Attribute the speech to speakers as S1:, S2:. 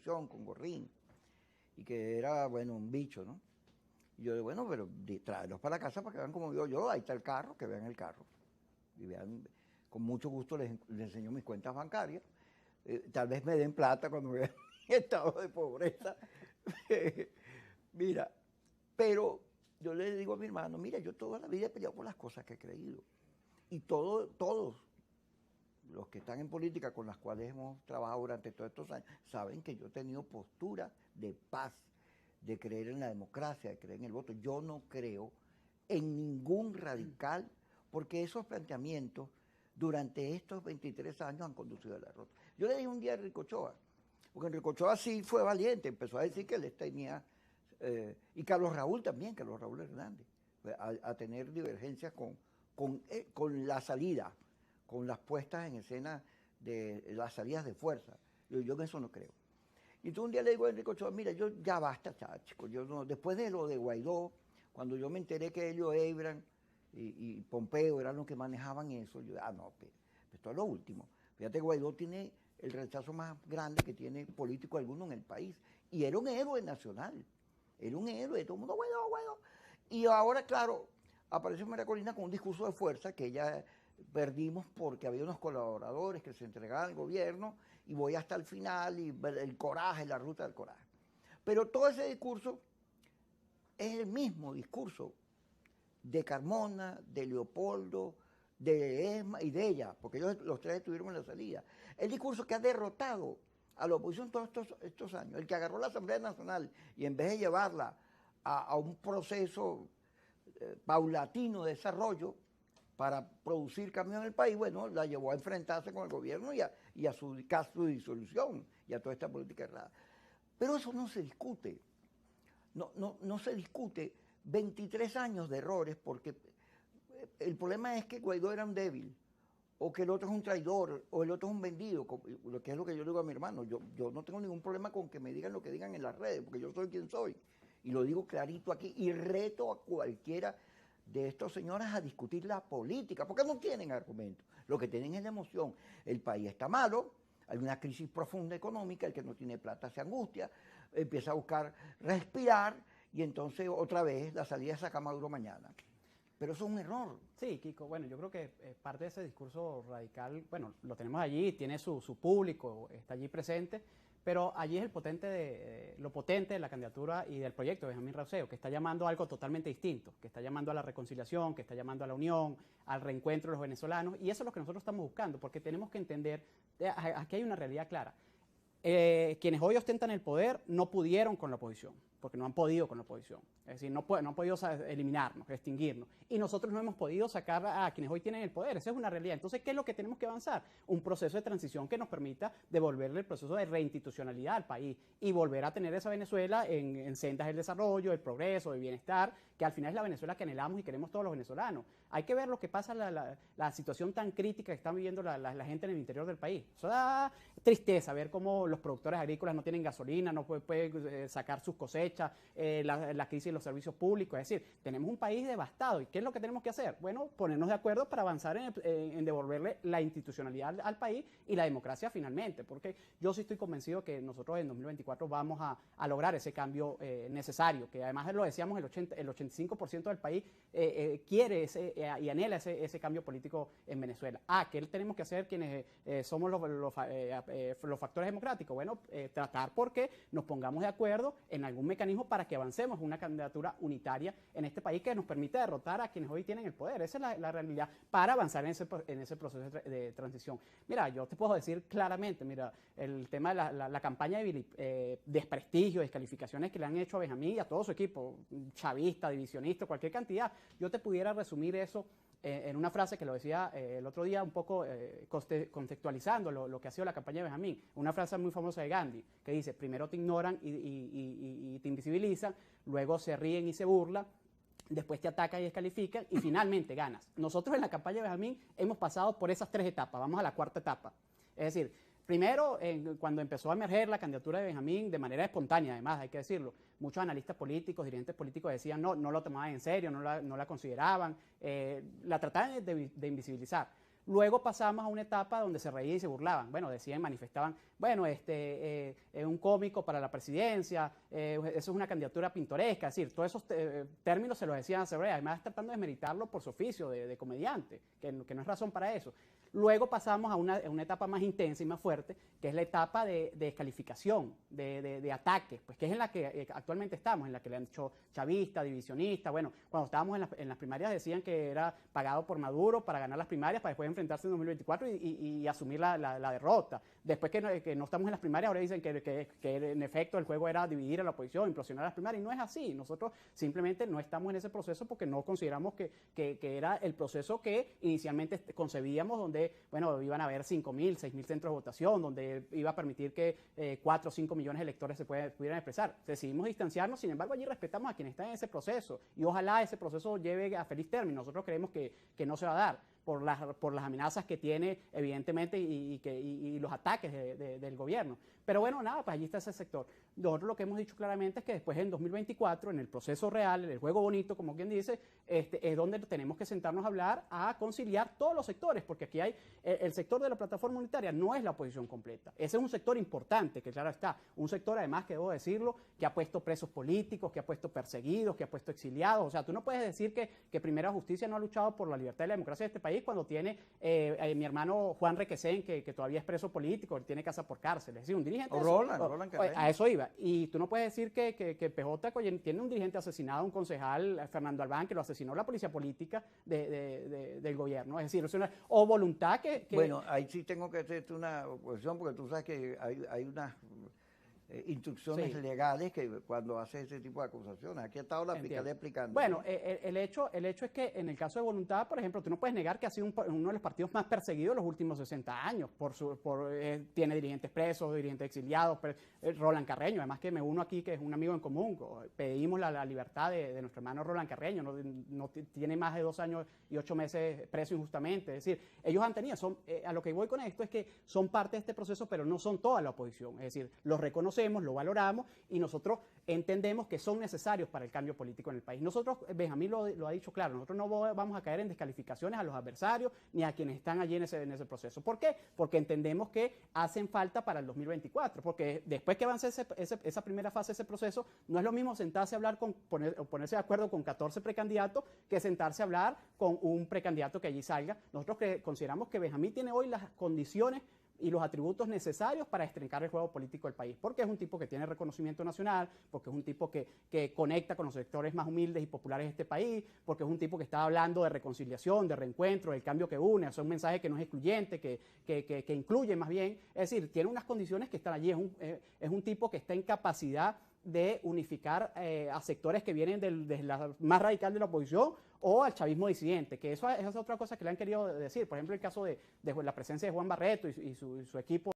S1: televisión con gorrín, y que era, bueno, un bicho, ¿no? Y yo digo, bueno, pero tráelos para la casa para que vean como vivo yo, ahí está el carro, que vean el carro. Y vean, con mucho gusto les enseño mis cuentas bancarias. Tal vez me den plata cuando vean mi estado de pobreza. Mira, pero yo le digo a mi hermano, mira, yo toda la vida he peleado por las cosas que he creído. Y todos los que están en política con las cuales hemos trabajado durante todos estos años, saben que yo he tenido postura de paz, de creer en la democracia, de creer en el voto. Yo no creo en ningún radical, porque esos planteamientos durante estos 23 años han conducido a la derrota. Yo le dije un día a Enrique Ochoa, porque Enrique Ochoa sí fue valiente, empezó a decir que él tenía, y Carlos Raúl también, Carlos Raúl Hernández, a tener divergencias con la salida, con las puestas en escena de las salidas de fuerza. Yo en eso no creo. Y entonces un día le digo a Enrique Ochoa, mira, yo ya basta, chico, yo no, después de lo de Guaidó, cuando yo me enteré que Helio Eibrand y Pompeo eran los que manejaban eso, yo, no, pero esto es lo último. Fíjate, Guaidó tiene el rechazo más grande que tiene político alguno en el país, y era un héroe nacional, era un héroe, todo el mundo, Guaidó, Guaidó. Y ahora, claro, apareció María Corina con un discurso de fuerza que ella perdimos porque había unos colaboradores que se entregaban al gobierno y voy hasta el final y el coraje, la ruta del coraje. Pero todo ese discurso es el mismo discurso de Carmona, de Leopoldo, de Esma y de ella, porque ellos los tres estuvieron en la salida. El discurso que ha derrotado a la oposición todos estos años, el que agarró la Asamblea Nacional y en vez de llevarla a un proceso paulatino de desarrollo, para producir cambios en el país, bueno, la llevó a enfrentarse con el gobierno y a su disolución y a toda esta política errada. Pero eso no se discute. No se discute 23 años de errores porque el problema es que Guaidó era un débil, o que el otro es un traidor, o el otro es un vendido, lo que es lo que yo le digo a mi hermano. Yo no tengo ningún problema con que me digan lo que digan en las redes, porque yo soy quien soy. Y lo digo clarito aquí, y reto a cualquiera de estos señores a discutir la política, porque no tienen argumentos, lo que tienen es la emoción. El país está malo, hay una crisis profunda económica, el que no tiene plata se angustia, empieza a buscar respirar, y entonces otra vez la salida es sacar Maduro mañana. Pero eso es un error.
S2: Sí, Kiko, bueno, yo creo que parte de ese discurso radical, bueno, lo tenemos allí, tiene su público, está allí presente, pero allí es lo potente de la candidatura y del proyecto de Benjamín Rauseo, que está llamando a algo totalmente distinto, que está llamando a la reconciliación, que está llamando a la unión, al reencuentro de los venezolanos, y eso es lo que nosotros estamos buscando, porque tenemos que entender, aquí hay una realidad clara. Quienes hoy ostentan el poder no pudieron con la oposición, porque no han podido con la oposición. Es decir, no han podido eliminarnos, extinguirnos. Y nosotros no hemos podido sacar a quienes hoy tienen el poder. Esa es una realidad. Entonces, ¿qué es lo que tenemos que avanzar? Un proceso de transición que nos permita devolverle el proceso de reinstitucionalidad al país y volver a tener esa Venezuela en sendas del desarrollo, del progreso, del bienestar, que al final es la Venezuela que anhelamos y queremos todos los venezolanos. Hay que ver lo que pasa, la situación tan crítica que están viviendo la gente en el interior del país. Eso da tristeza ver cómo los productores agrícolas no tienen gasolina, no pueden sacar sus cosechas, la crisis de los servicios públicos. Es decir, tenemos un país devastado. ¿Y qué es lo que tenemos que hacer? Bueno, ponernos de acuerdo para avanzar en devolverle la institucionalidad al país y la democracia finalmente, porque yo sí estoy convencido que nosotros en 2024 vamos a lograr ese cambio necesario, que además lo decíamos, el 85% del país quiere y anhela ese cambio político en Venezuela. ¿Qué tenemos que hacer quienes somos los factores democráticos? Bueno, tratar porque nos pongamos de acuerdo en algún mecanismo para que avancemos una candidatura unitaria en este país que nos permita derrotar a quienes hoy tienen el poder. Esa es la realidad para avanzar en ese proceso de transición. Mira, yo te puedo decir claramente, mira, el tema de la campaña de desprestigio, descalificaciones que le han hecho a Benjamín y a todo su equipo, chavista, divisionista, cualquier cantidad, yo te pudiera resumir eso en una frase que lo decía el otro día, un poco contextualizando lo que ha sido la campaña de Benjamín, una frase muy famosa de Gandhi, que dice: primero te ignoran y te invisibilizan, luego se ríen y se burlan, después te atacan y descalifican y finalmente ganas. Nosotros en la campaña de Benjamín hemos pasado por esas 3 etapas, vamos a la 4ª etapa. Es decir, primero, cuando empezó a emerger la candidatura de Benjamín de manera espontánea, además, hay que decirlo, muchos analistas políticos, dirigentes políticos decían no lo tomaban en serio, no la consideraban, la trataban de invisibilizar. Luego pasamos a una etapa donde se reían y se burlaban. Bueno, decían, manifestaban, bueno, un cómico para la presidencia, eso es una candidatura pintoresca, es decir, todos esos términos se los decían a Sebrera, además tratando de desmeritarlo por su oficio de comediante, que no es razón para eso. Luego pasamos a una etapa más intensa y más fuerte, que es la etapa de descalificación, de ataques, pues que es en la que actualmente estamos, en la que le han dicho chavista, divisionista. Bueno, cuando estábamos en las primarias decían que era pagado por Maduro para ganar las primarias, para después enfrentarse en 2024 y asumir la derrota. Después que no estamos en las primarias, ahora dicen que en efecto el juego era dividir a la oposición, implosionar las primarias, y no es así. Nosotros simplemente no estamos en ese proceso porque no consideramos que era el proceso que inicialmente concebíamos, donde bueno, iban a haber 5.000, 6.000 centros de votación, donde iba a permitir que 4 o 5 millones de electores se pudieran expresar. Decidimos distanciarnos, sin embargo, allí respetamos a quienes están en ese proceso y ojalá ese proceso lleve a feliz término. Nosotros creemos que no se va a dar por las amenazas que tiene, evidentemente, y los ataques del gobierno. Pero bueno, nada, pues allí está ese sector. Nosotros lo que hemos dicho claramente es que después en 2024, en el proceso real, en el juego bonito, como quien dice, es donde tenemos que sentarnos a hablar, a conciliar todos los sectores, porque aquí hay el sector de la plataforma unitaria no es la oposición completa. Ese es un sector importante, que claro está, un sector además, que debo decirlo, que ha puesto presos políticos, que ha puesto perseguidos, que ha puesto exiliados. O sea, tú no puedes decir que Primera Justicia no ha luchado por la libertad y la democracia de este país cuando tiene mi hermano Juan Requesén, que todavía es preso político, tiene casa por cárcel. Es decir, un dirigente...
S1: Roland Carreño.
S2: A eso iba. Y tú no puedes decir que PJ tiene un dirigente asesinado, un concejal, Fernando Albán, que lo asesinó la policía política del gobierno. Es decir, o voluntad que...
S1: Bueno, ahí sí tengo que hacerte una oposición, porque tú sabes que hay unas instrucciones legales que cuando hace ese tipo de acusaciones. Aquí ha estado la fiscalía explicando.
S2: Bueno, el hecho es que en el caso de Voluntad, por ejemplo, tú no puedes negar que ha sido uno de los partidos más perseguidos en los últimos 60 años. Tiene dirigentes presos, dirigentes exiliados, Roland Carreño, además que me uno aquí, que es un amigo en común. Pedimos la libertad de nuestro hermano Roland Carreño, no tiene más de 2 años y 8 meses preso injustamente. Es decir, ellos han tenido, a lo que voy con esto es que son parte de este proceso, pero no son toda la oposición. Es decir, los reconocemos, lo valoramos y nosotros entendemos que son necesarios para el cambio político en el país. Nosotros, Benjamín lo ha dicho claro, nosotros no vamos a caer en descalificaciones a los adversarios ni a quienes están allí en ese proceso. ¿Por qué? Porque entendemos que hacen falta para el 2024, porque después que avance esa primera fase de ese proceso, no es lo mismo sentarse a hablar ponerse de acuerdo con 14 precandidatos que sentarse a hablar con un precandidato que allí salga. Nosotros consideramos que Benjamín tiene hoy las condiciones y los atributos necesarios para estrencar el juego político del país, porque es un tipo que tiene reconocimiento nacional, porque es un tipo que conecta con los sectores más humildes y populares de este país, porque es un tipo que está hablando de reconciliación, de reencuentro, del cambio que une, es un mensaje que no es excluyente, que incluye más bien, es decir, tiene unas condiciones que están allí, es un tipo que está en capacidad de unificar a sectores que vienen desde la más radical de la oposición o al chavismo disidente, que esa es otra cosa que le han querido decir. Por ejemplo, el caso de la presencia de Juan Barreto y su equipo